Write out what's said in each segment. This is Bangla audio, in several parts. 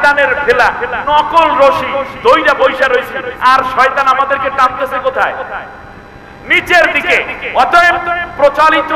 শয়তানের ফেলা নকল রশি দইরা বৈশা রয়েছে, আর শয়তান আমাদেরকে টানতেছে কোথায়? নিচের দিকে। অতএব প্রচলিত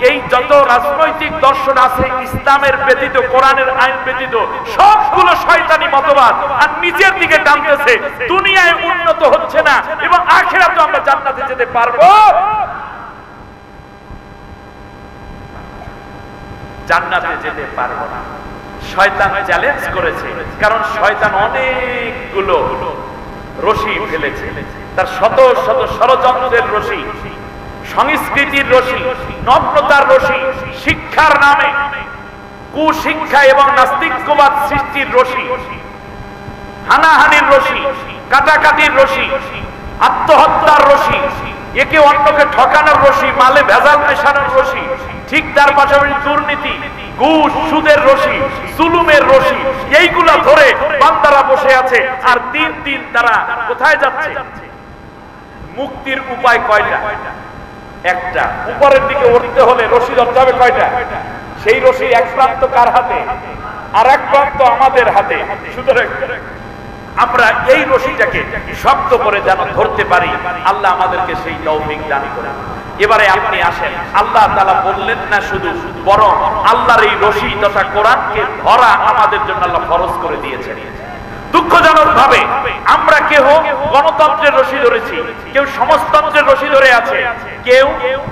এই যত রাজনৈতিক দর্শন আছে ইসলামের ব্যতীত, কোরআনের আইন ব্যতীত, সবগুলো শয়তানি মতবাদ, আর নিচের দিকে টানতেছে। দুনিয়ায় উন্নত হচ্ছে না এবং আখিরাতে আমরা জান্নাতে যেতে পারবো, জান্নাতে যেতে পারবো না। শয়তান চ্যালেঞ্জ করেছে, কারণ শয়তান অনেকগুলো রশি ফেলেছে, তার শত শত ষড়যন্ত্রের রশি, সংস্কৃতির রশি, নম্রতার রশি, শিক্ষার নামে কুশিক্ষা এবং নাস্তিকবাদ সৃষ্টির রশি, হানাহানির রশি, কাটাকাটির রশি, আত্মহত্যার রশি, একে অন্যকে ঠকানোর রশি, মালে ভেজাল মেশানোর রশি, ঠিক তার পাশাপাশি দুর্নীতি, ঘুষ, সুদের রশি, জুলুমের রশি, এইগুলা ধরে বান্দারা বসে আছে। আর দিন দিন তারা কোথায় যাচ্ছে? মুক্তির উপায় কয়টা? একটা। উপরের দিকে উঠতে হলে রশি ধরতে হবে কয়টা? সেই রশির এক প্রান্ত কার হাতে? আর এক প্রান্ত আমাদের হাতে। সুতরাং আমরা এই রশিটাকে শক্ত করে যেন ধরতে পারি, আল্লাহ আমাদেরকে সেই তৌফিক দান করেন। এবারে আপনি আসেন, আল্লাহ তাআলা বললেন না শুধু, বরং আল্লাহর এই রশি তথা কোরআনকে ধরা আমাদের জন্য আল্লাহ ফরজ করে দিয়েছেন। দুঃখজনক ভাবে আমরা কেউ গণতন্ত্রের রশি ধরেছি, কেউ সমাজতন্ত্রের রশি ধরে আছে, কেউ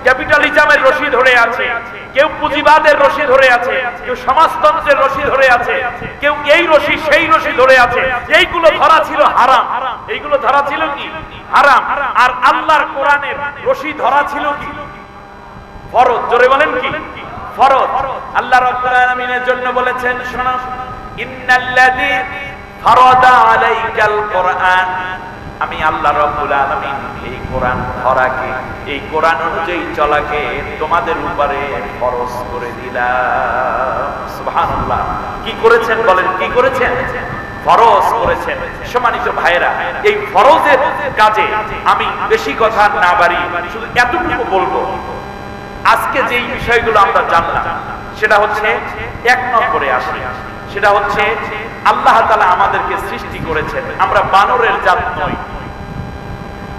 ক্যাপিটালিজমের রশি ধরে আছে, কেউ পুঁজিবাদের রশি ধরে আছে, কেউ সমাজতন্ত্রের রশি ধরে আছে, কেউ এই রশি সেই রশি ধরে আছে। এইগুলো ধরা ছিল হারাম, এইগুলো ধরা ছিল কি? হারাম। আর আল্লাহর কোরআনের রশি ধরা ছিল কি? ফরজ। জোরে বলেন কি? ফরজ। আল্লাহ রাব্বুল আলামিনের জন্য বলেছেন, শোনো, ইন্নাল্লাযী ফারাদা আলাইকাল কোরআন, আমি আল্লাহ রাব্বুল আলামিন এই কোরআন ধরাকে, এই কোরআন অনুযায়ী চলাকে তোমাদের উপরে ফরজ করে দিলাম। সুবহানাল্লাহ। কি করেছেন বলেন? কি করেছেন? ফরজ করেছেন। সম্মানিত ভাইরা, এই ফরজের কাজে আমি বেশি কথা না বাড়িয়ে শুধু এতটুকু বলবো, আজকে যেই বিষয়গুলো আমরা জানলাম সেটা হচ্ছে, এক নম্বরে আসি, সেটা হচ্ছে আল্লাহ তাআলা আমাদেরকে সৃষ্টি করেছেন, আমরা বানরের জাত নই।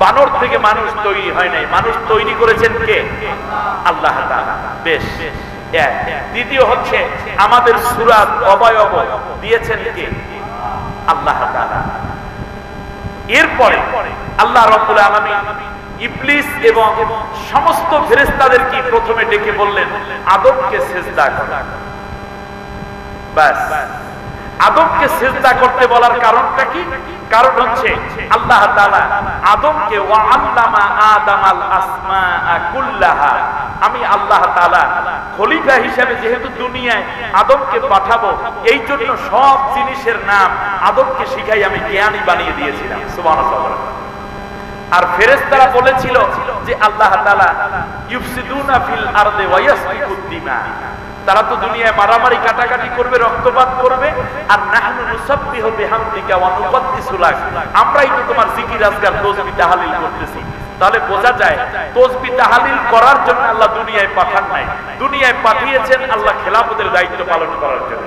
বানর থেকে মানুষ তৈরি হয় নাই, মানুষ তৈরি করেছেন কে? আল্লাহ তাআলা। বেশ। দ্বিতীয় হচ্ছে আমাদের সূরাত অবয়ব দিয়েছেন কে? আল্লাহ তাআলা। এরপরে আল্লাহ রাব্বুল আলামিন ইবলিস এবং সমস্ত ফেরেশতাদেরকে প্রথমে ডেকে বললেন, আদমকে সিজদা করো। বাস। আদমকে সিজদা করতে বলার কারণটা কি? কারণ হচ্ছে আল্লাহ তাআলা আদমকে ওয়া আল্লামা আদামাল আসমাআ কুল্লাহা, আমি আল্লাহ তাআলা খলিফা হিসেবে যেহেতু দুনিয়ায় আদমকে পাঠাবো, এই জন্য সব জিনিসের নাম আদমকে শিখাই আমি জ্ঞানী বানিয়ে দিয়েছিলাম। সুবহানাল্লাহ। আর ফেরেশতারা বলেছিল যে আল্লাহ তাআলা ইউফসিদুনা ফিল আরদি ওয়া ইয়াসফিকুদ দিমা, তারা তো দুনিয়ায় মারামারি কাটাকাটি করবে, রক্তপাত করবে, আর নাহনু নুসাব্বিহু বিহামদিকা ওয়া নুকদ্দিসু লাক, আমরাই তো তোমার জিকির আজকার তাসবিহ তাহলিল করতেছি। তাহলে বোঝা যায় তাসবিহ তাহলিল করার জন্য আল্লাহ দুনিয়ায় পাঠান নাই, দুনিয়ায় পাঠিয়েছেন আল্লাহ খেলাফতের দায়িত্ব পালন করার জন্য।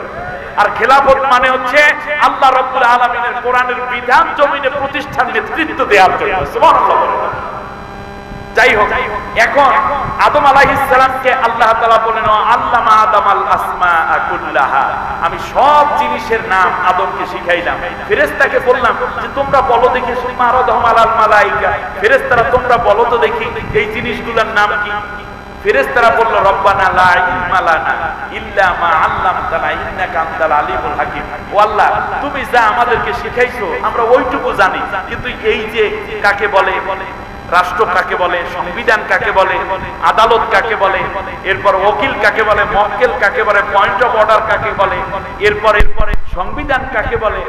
আর খেলাফত মানে হচ্ছে আল্লাহ রাব্বুল আলামিনের কোরআনের বিধান জমিনে প্রতিষ্ঠার নেতৃত্ব দেওয়ার জন্য। সুবহানাল্লাহ। যাই হোক, এখন আদম আলাইহিস সালামকে আল্লাহ তাআলা বলেন, আল্লামা আদামাল আসমাআ কুল্লাহা, আমি সব জিনিসের নাম আদমকে শিখাইলাম। ফেরেশতাকে বললাম যে তোমরা বলো দেখি, সুম্মা আরাদাহুম আলাল মালায়েকা, ফেরেশতারা তোমরা বলো তো দেখি এই জিনিসগুলোর নাম কি? ফেরেশতারা বলল, রব্বানা লা ইলমা লানা ইল্লা মা আল্লামতানা ইন্নাকা আনতাল আলিমুল হাকিম। ও আল্লাহ, তুমি যা আমাদেরকে শিখাইছো আমরা ওইটুকু জানি, কিন্তু এই যে কাকে বলে রাষ্ট্র, কাকে বলে সংবিধান, কাকে বলে আদালত, কাকে বলে এরপর ওকিল, কাকে বলে মক্কেল, কাকে বলে পয়েন্ট অফ অর্ডার, কাকে বলে এরপরে সংবিধান কাকে বলে,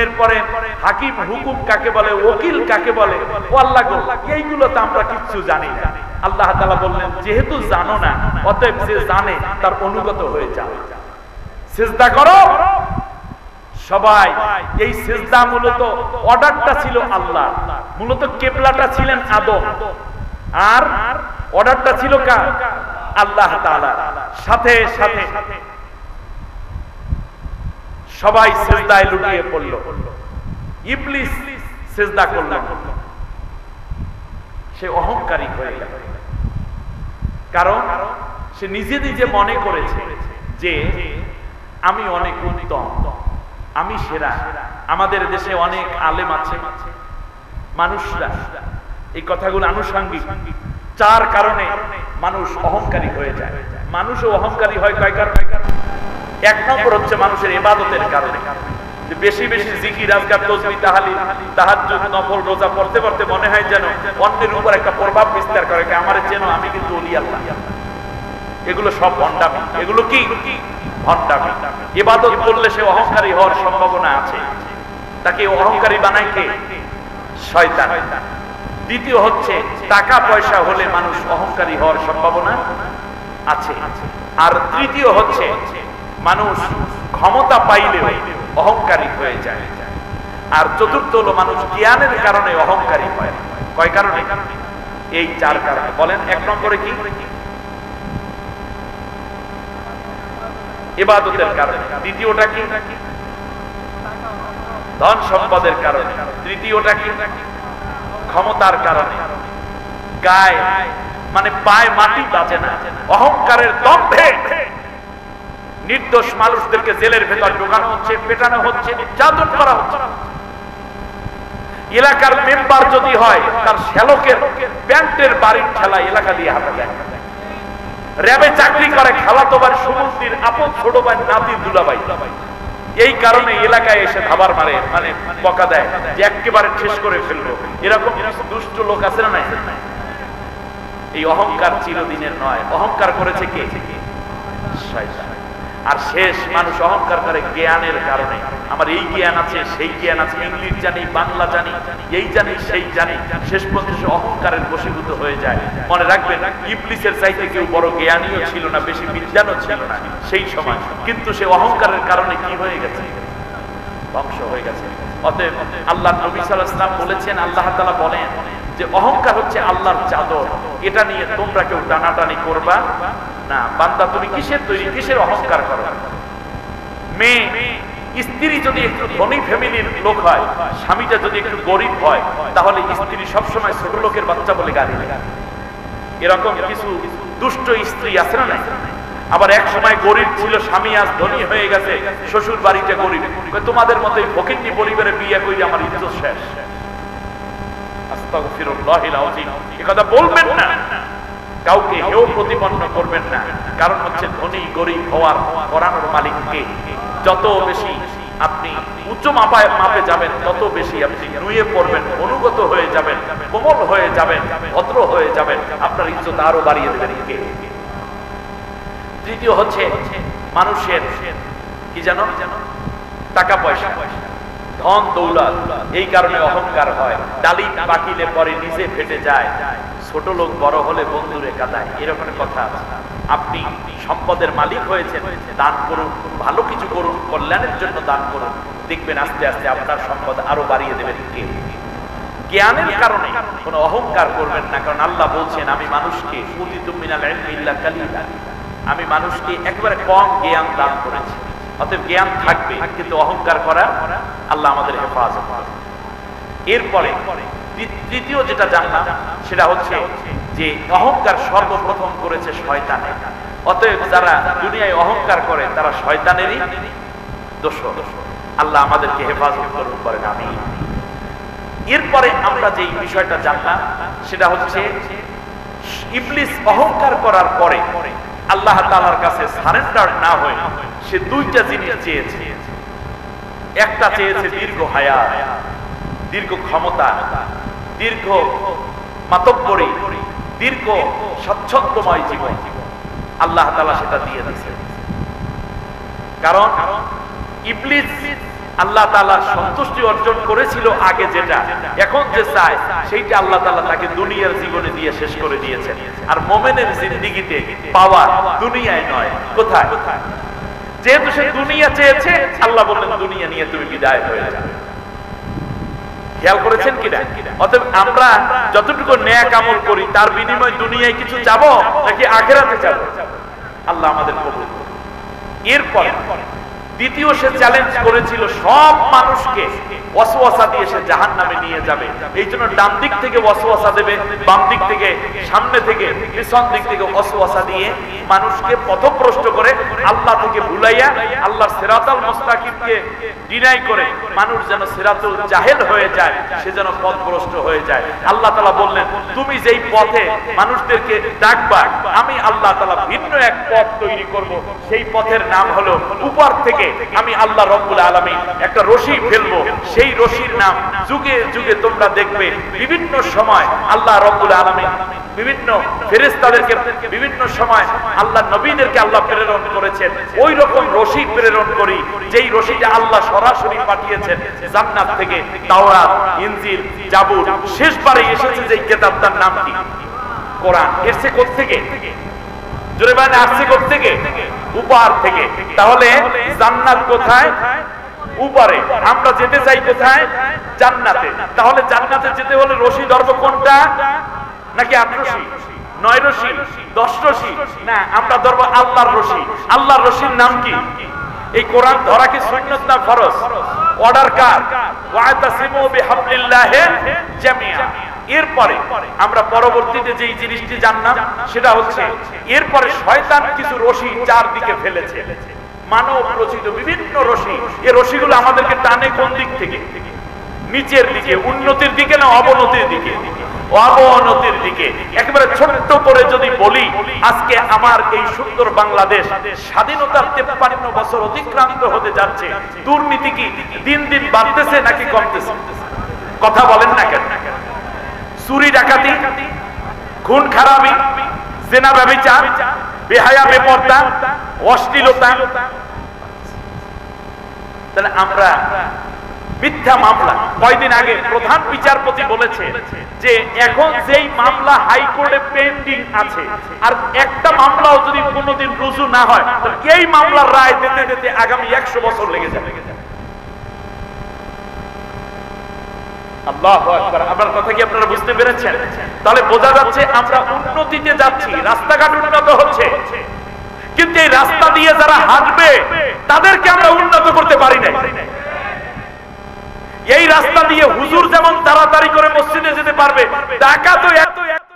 এরপরে হাকিম হুকুম কাকে বলে, ওকিল কাকে বলে, ও আল্লাহ গো এইগুলো তো আমরা কিচ্ছু জানি না। আল্লাহ তাআলা বললেন, যেহেতু জানো না, অতএব যে জানে তার অনুগত হয়ে যাও, সিজদা করো সবাই। এই সিজদা মূলত অর্ডারটা ছিল আল্লাহ, মূলত কিবলাটা ছিলেন আদম, আর অর্ডারটা ছিল কার? আল্লাহ তাআলা। সাথে সাথে সবাই সিজদায় লুটিয়ে পড়ল, ইবলিস সিজদা করল, সে অহংকারী হয়ে গেল। কারণ সে নিজে নিজে মনে করেছে যে আমি অনেক উত্তম, আমি সেরা। আমাদের দেশে অনেক আলেম আছে, মানুষরা এই কথাগুলো আনুষঙ্গিক। চার কারণে মানুষ অহংকারী হয়ে যায়। মানুষও অহংকারী হয় কয় কারণে? এক নম্বর হচ্ছে মানুষের ইবাদতের কারণে। বেশি বেশি জিকির, আজকার, তাসবিহ, তাহলিল, তাহাজ্জুদ, নফল, রোজা পড়তে পড়তে মনে হয় যেন অন্যের উপর একটা প্রভাব বিস্তার করে, আমার যেন আমি কিন্তু ওলি আল্লাহ। এগুলো সব ভণ্ডামি। এগুলো কি ভণ্ডামি। ইবাদত করলে সে অহংকারী হওয়ার সম্ভাবনা আছে। তাকে অহংকারী বানায় কে? শয়তান। দ্বিতীয় হচ্ছে টাকা পয়সা হলে মানুষ অহংকারী হওয়ার সম্ভাবনা আছে। আর তৃতীয় হচ্ছে মানুষ ক্ষমতা পাইলে অহংকারী হয়ে যায়। আর চতুর্থ হলো মানুষ জ্ঞানের কারণে অহংকারী হয়। কয় কারণে? এই চার কারণে। বলেন, এক নম্বরে কি? ইবাদতের কারণে। দ্বিতীয়টা কি? ধন সম্পদের কারণে। তৃতীয়টা কি? ক্ষমতার কারণে। গায়ে মানে পায়ে মাটি বাজে না, অহংকারের দম্ভে নির্দোষ মানুষদেরকে জেলের ভেতর ঢোকানো হচ্ছে, পেটানো হচ্ছে, নির্যাতন করা হচ্ছে। এলাকার মেম্বার যদি হয়, তার শ্যালকের প্যান্টের বাড়ির ঠেলা এলাকা দিয়ে হাঁটা যায়। র্যাবে চাকরি করে খালাতো ভাই সুমন্ত্রীর আপন ছোট ভাই নাতির দুলাভাই। এই কারণে এলাকায় এসে ধাবার মারে, মানে বকা দেয় যে একেবারে শেষ করে ফেলবো। এরকম দুষ্ট লোক আছে না? এই অহংকার চিরদিনের নয়। অহংকার করেছে কে? শয়তান। আর শেষ মানুষ অহংকার করে জ্ঞানের কারণে। আমার এই জ্ঞান আছে, সেই জ্ঞান আছে, ইংলিশ জানি, বাংলা জানি, এই জানি, সেই জানি। শেষ পর্যন্ত অহংকারের বশীভূত হয়ে যায়। মনে রাখবেন, ইবলিসের চাইতে কেউ বড় জ্ঞানীও ছিল না, বেশি বিদ্যানও ছিল না সেই সময়। কিন্তু সে অহংকারের কারণে কি হয়ে গেছে? ধ্বংস হয়ে গেছে। অতএব আল্লাহ নবী সাল্লাল্লাহু আলাইহি ওয়াসাল্লাম বলেছেন, আল্লাহ তাআলা বলেন যে অহংকার হচ্ছে আল্লাহর চাদর, এটা নিয়ে তোমরা কেউ টানাটানি করবা না। বান্দা, তুমি কিসের তৈরি, কিসের অহংকার করো? মেয়ে স্ত্রী যদি একটু ধনী ফ্যামিলির লোক হয়, স্বামীটা যদি একটু গরিব হয়, তাহলে স্ত্রী সবসময় ছোট লোকের বাচ্চা বলে গালি দেয়। এরকম কিছু দুষ্ট স্ত্রী আছে না? আবার এক সময় গরিব ছিল, স্বামী আজ ধনী হয়ে গেছে, শ্বশুর বাড়িতে গরিব। তোমাদের মতো ফকিন্নি পরিবারে বিয়ে করে আমার ইজ্জত শেষ। আস্তাগফিরুল্লাহিল আযীম। একথা বলবেন না, কাউকে হেও প্রতিপন্ন করবেন না। কারণ হচ্ছে ধনী গরিব হওয়ার করানোর মালিক কে? যত বেশি আপনি উচ্চ মাপে যাবেন, তত বেশি আপনি নুয়ে পড়বেন, অনুগত হয়ে যাবেন, কোমল হয়ে যাবেন, ভদ্র হয়ে যাবেন। আপনার ইজ্জত আরো বাড়িয়ে দেবেন কে? তৃতীয় হচ্ছে মানুষের কি জানো? টাকা পয়সা, ধন দৌলত, এই কারণে অহংকার হয়। ডালি পাকিলে পরে নিচে ফেটে যায়, ছোট লোক বড় হলে বন্ধুরে কাঁদায়। এরকম কথা আছে। আপনি সম্পদের মালিক হয়েছেন, দান করুন, ভালো কিছু করুন, কল্যাণের জন্য দান করুন। দেখবেন আস্তে আস্তে আপনার সম্পদ আরো বাড়িয়ে দেবেন কে? জ্ঞানের কারণে কোনো অহংকার করবেন না। কারণ আল্লাহ বলছেন, আমি মানুষকে উতিতু মিনাল ইলমি ইল্লা কালিলা, আমি মানুষকে একেবারে কম জ্ঞান দান করেছি। অতএব জ্ঞান থাকবে, কিন্তু অহংকার করা আল্লাহ আমাদের হেফাজত করবে। এরপরে তৃতীয় যেটা জানলাম সেটা হচ্ছে যে অহংকার সর্বপ্রথম করেছে শয়তানে। অতএব যারা দুনিয়ায় অহংকার করে তারা শয়তানেরই দোসর। আল্লাহ আমাদেরকে হেফাজত করুন, বলেন আমিন। এরপরে আমরা যে বিষয়টা জানলাম সেটা হচ্ছে ইবলিস অহংকার করার পরে আল্লাহ তাআলার কাছে সারেন্ডার না হয়ে সে দুইটা জিনিস চেয়েছে। একটা চেয়েছে দীর্ঘ হায়াত, দীর্ঘ ক্ষমতা, দীর্ঘ মাতব্বরি, দীর্ঘ স্বচ্ছন্দময় জীবন। আল্লাহ তাআলা সেটা দিয়ে দিয়েছে। কারণ ইবলিস আল্লাহ তাআলার সন্তুষ্টি অর্জন করেছিল আগে, যেটা এখন যে চায় সেইটা আল্লাহ তাআলা তাকে দুনিয়ার জীবনে দিয়ে শেষ করে দিয়েছেন। আর মুমিনের জিন্দেগিতে পাওয়া দুনিয়ায় নয়, কোথায়? যেহেতু সে দুনিয়া চেয়েছে, আল্লাহ বললেন দুনিয়া নিয়ে তুমি বিদায় হয়ে যাও। খেয়াল করেছেন কিনা? অতএব আমরা যতটুকু নেক আমল করি তার বিনিময়ে দুনিয়ায় কিছু চাবো নাকি আখিরাতে চাবো? আল্লাহ আমাদের কবুল করুন। এরপর দ্বিতীয় সে চ্যালেঞ্জ করেছিল সব মানুষকে ওয়াসওয়াসা দিয়ে সে জাহান্নামে নিয়ে যাবে। এই জন্য ডান দিক থেকে ওয়াসওয়াসা দেবে, বাম দিক থেকে, সামনে থেকে, পিছন দিক থেকে ওয়াসওয়াসা দিয়ে মানুষকে পথভ্রষ্ট করে আল্লাহ থেকে ভুলাইয়া আল্লাহর সিরাতাল মুস্তাকিমকে ডিনাই করে মানুষ যেন সিরাতুল জাহেল হয়ে যায়, সে যেন পথভ্রষ্ট হয়ে যায়। আল্লাহ তাআলা বললেন, তুমি যেই পথে মানুষদেরকে ডাকবা, আমি আল্লাহ তাআলা ভিন্ন এক পথ তৈরি করব। সেই পথের নাম হলো উপর থেকে আমি আল্লাহ রব্বুল আলামিন একটা রশি ফেলবো। সেই রশির নাম যুগে যুগে তোমরা দেখবে বিভিন্ন সময় আল্লাহ রব্বুল আলামিন বিভিন্ন ফেরেশতাদেরকে বিভিন্ন সময় আল্লাহ নবীদেরকে আল্লাহ প্রেরণ করেছেন। ওই রকম রশি প্রেরণ করি যেই রশিটা আল্লাহ সরাসরি পাঠিয়েছেন জান্নাত থেকে। তাওরাত, ইনজিল, জাবুর, শেষবারে এসেছে যেই কিতাবটার নাম কি? কোরআন। এসেছে কোথা থেকে? জোরে বলেন, আসছে কোথা থেকে? উপর থেকে। তাহলে জান্নাত কোথায়? উপরে। আমরা যেতে চাই কোথায়? জান্নাতে। তাহলে জান্নাতে যেতে হলে রশি ধরবো কোনটা? নাকি 8 রশি, 9 রশি, 10 রশি? না, আমরা ধরবো আল্লাহর রশি। আল্লাহর রশির নাম কি? এই কোরআন ধরা কি সুন্নাত না ফরজ? অর্ডার কার? ওয়াতাসিমু বিহাবলিল্লাহি জামিআ। এরপরে আমরা পরবর্তীতে যেই জিনিসটি জানলাম সেটা হচ্ছে এরপরে শয়তান কিছু রশি চারদিকে ফেলেছে, মানব রচিত বিভিন্ন রশি। এই রশিগুলো আমাদেরকে টানে কোন দিক থেকে? নিচের দিকে। উন্নতির দিকে না অবনতির দিকে? অবনতির দিকে। একেবারে ছোট্ট করে যদি বলি, আজকে আমার এই সুন্দর বাংলাদেশ স্বাধীনতার 53 বছর অতিক্রান্ত হতে যাচ্ছে। দুর্নীতি কি দিন দিন বাড়তেছে নাকি কমতেছে? কথা বলেন না কেন? চুরি ডাকাতি, খুন খারাপি, জেনা ব্যভিচার, বেহায়া বেপরদা, অশ্লীলতা। তাহলে আমরা মিথ্যা মামলা, কয়দিন আগে প্রধান বিচারপতি বলেছে যে এখন যেই মামলা হাইকোর্টে পেন্ডিং আছে আর একটা মামলাও যদি কোনোদিন রুজু না হয় তাহলে এই মামলার রায় দিতে দিতে আগামী 100 বছর লেগে যাবে। আল্লাহু আকবার। আমার কথা কি আপনারা বুঝতে পেরেছেন? তাহলে বোঝা যাচ্ছে আমরা উন্নতিতে যাচ্ছি, রাস্তাঘাট উন্নত হচ্ছে, কিন্তু এই রাস্তা দিয়ে যারা হাঁটবে তাদেরকে আমরা উন্নত করতে পারি না। এই রাস্তা দিয়ে হুজুর যেমন তাড়াতাড়ি করে মসজিদে যেতে পারবে, ডাকাতও এত